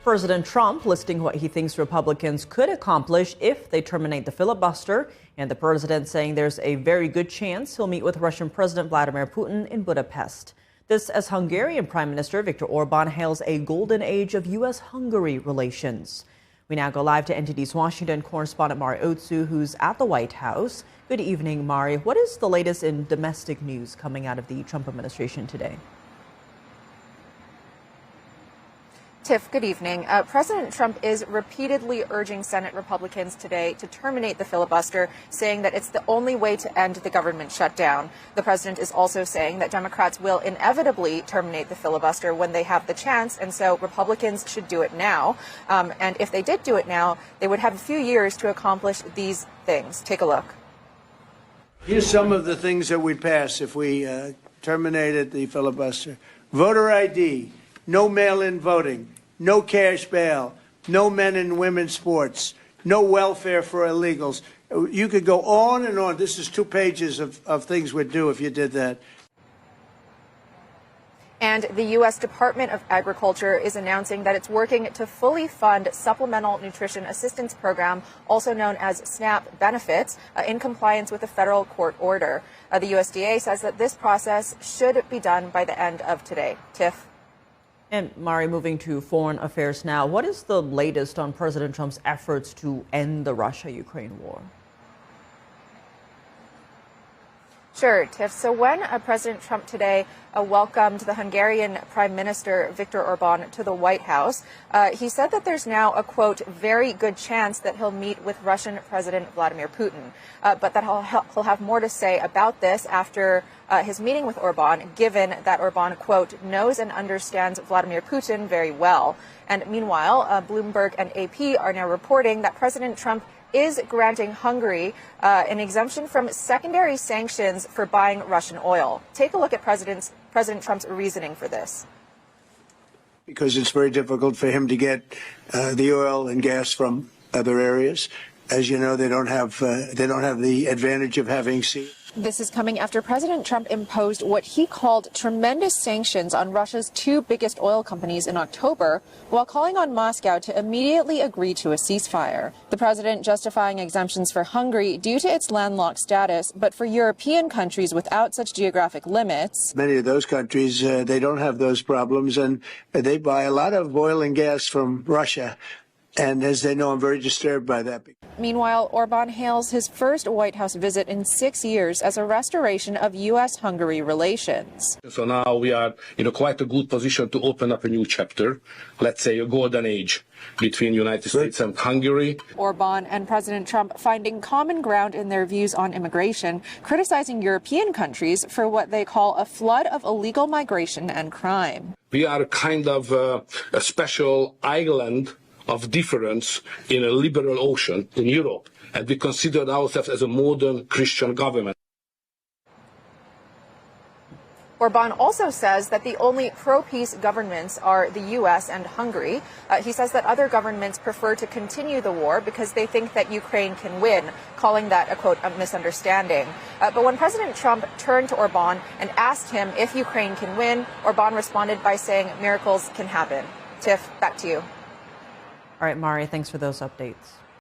President Trump listing what he thinks Republicans could accomplish if they terminate the filibuster, and the president saying there's a very good chance he'll meet with Russian President Vladimir Putin in Budapest. This as Hungarian Prime Minister Viktor Orban hails a golden age of U.S.-Hungary relations. We now go live to NTD's Washington correspondent Mari Otsu, who's at the White House. Good evening, Mari. What is the latest in domestic news coming out of the Trump administration today? Tiff, good evening. President Trump is repeatedly urging Senate Republicans today to terminate the filibuster, saying that it's the only way to end the government shutdown. The president is also saying that Democrats will inevitably terminate the filibuster when they have the chance, and so Republicans should do it now. And if they did do it now, they would have a few years to accomplish these things. Take a look. Here's some of the things that we'd pass if we terminated the filibuster. Voter ID, no mail-in voting, no cash bail, no men and women's sports, no welfare for illegals. You could go on and on. This is 2 pages of things we'd do if you did that. And the U.S. Department of Agriculture is announcing that it's working to fully fund Supplemental Nutrition Assistance Program, also known as SNAP benefits, in compliance with a federal court order. The USDA says that this process should be done by the end of today. Tiff? And Mari, moving to foreign affairs now, what is the latest on President Trump's efforts to end the Russia-Ukraine war? Sure, Tiff. So when President Trump today welcomed the Hungarian Prime Minister Viktor Orban to the White House, he said that there's now a, quote, very good chance that he'll meet with Russian President Vladimir Putin, but that he'll have more to say about this after his meeting with Orban, given that Orban, quote, knows and understands Vladimir Putin very well. And meanwhile, Bloomberg and AP are now reporting that President Trump is granting Hungary an exemption from secondary sanctions for buying Russian oil. Take a look at President Trump's reasoning for this. Because it's very difficult for him to get the oil and gas from other areas. As you know, they don't have the advantage of having sea. This is coming after President Trump imposed what he called tremendous sanctions on Russia's 2 biggest oil companies in October, while calling on Moscow to immediately agree to a ceasefire. The president justifying exemptions for Hungary due to its landlocked status, but for European countries without such geographic limits. Many of those countries, they don't have those problems, and they buy a lot of oil and gas from Russia. And as they know, I'm very disturbed by that. Meanwhile, Orban hails his first White House visit in 6 years as a restoration of U.S.-Hungary relations. So now we are in quite a good position to open up a new chapter, let's say a golden age between the United States and Hungary. Orban and President Trump finding common ground in their views on immigration, criticizing European countries for what they call a flood of illegal migration and crime. We are kind of a special island of difference in a liberal ocean in Europe, and we consider ourselves as a modern Christian government. Orban also says that the only pro-peace governments are the U.S. and Hungary. He says that other governments prefer to continue the war because they think that Ukraine can win, calling that a, quote, a misunderstanding. But when President Trump turned to Orban and asked him if Ukraine can win, Orban responded by saying miracles can happen. Tiff, back to you. All right, Mari, thanks for those updates.